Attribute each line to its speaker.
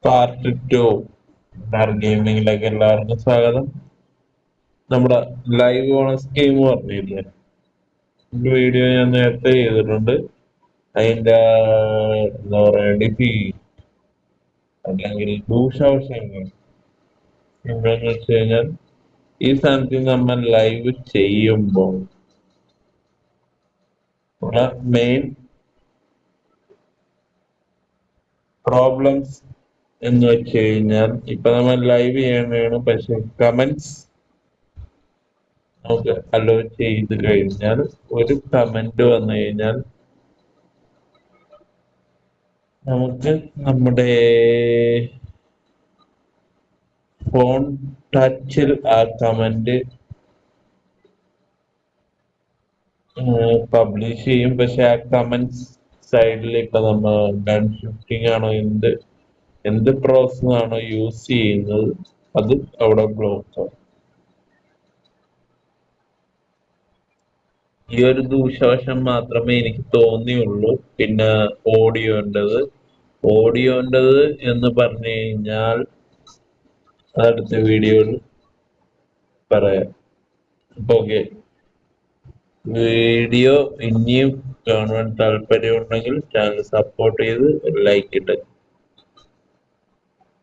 Speaker 1: Part 2 ഗെയിമിങ്ങിലേക്ക് എല്ലാവർക്കും സ്വാഗതം. നമ്മുടെ ലൈവ് ഓണ സ്കീം പറഞ്ഞില്ലേ, ഒരു വീഡിയോ ഞാൻ നേരത്തെ ചെയ്തിട്ടുണ്ട്. അതിന്റെ എന്താ പറയാ ഡിഫി അല്ലെങ്കിൽ ദൂഷ്യവശങ്ങൾ എന്താന്ന് വെച്ച് കഴിഞ്ഞാൽ, ഈ സാധനത്തിൽ നമ്മൾ ലൈവ് ചെയ്യുമ്പോൾ മെയിൻ പ്രോബ്ലംസ് എന്ന് വെച്ച് കഴിഞ്ഞാൽ, ഇപ്പൊ നമ്മൾ ലൈവ് ചെയ്യണതാണ്, പക്ഷെ കമന്റ്സ് നമുക്ക് അലോ ചെയ്ത് കഴിഞ്ഞാൽ ഒരു കമന്റ് വന്നു കഴിഞ്ഞാൽ നമുക്ക് നമ്മുടെ ഫോൺ ടച്ചിൽ ആ കമന്റ് പബ്ലിഷ് ചെയ്യും. പക്ഷെ ആ കമന്റ്സ് സൈഡിൽ ഇപ്പൊ നമ്മൾ ഗൺ ഷിഫ്റ്റിംഗ് ആണോ എന്ത് പ്രോസസ് ആണോ യൂസ് ചെയ്യുന്നത്, അത് അവിടെ ബ്ലോക്ക് ആവും. ഈ ഒരു ദൂഷ്യവശം മാത്രമേ എനിക്ക് തോന്നിയുള്ളൂ. പിന്നെ ഓഡിയോൻ്റെത് എന്ന് പറഞ്ഞു കഴിഞ്ഞാൽ അടുത്ത വീഡിയോയിൽ പറയാം. അപ്പൊ ഓക്കെ, വീഡിയോ ഇനിയും കാണുവാൻ താല്പര്യമുണ്ടെങ്കിൽ ചാനൽ സപ്പോർട്ട് ചെയ്ത് ലൈക്ക് ഇട്ട്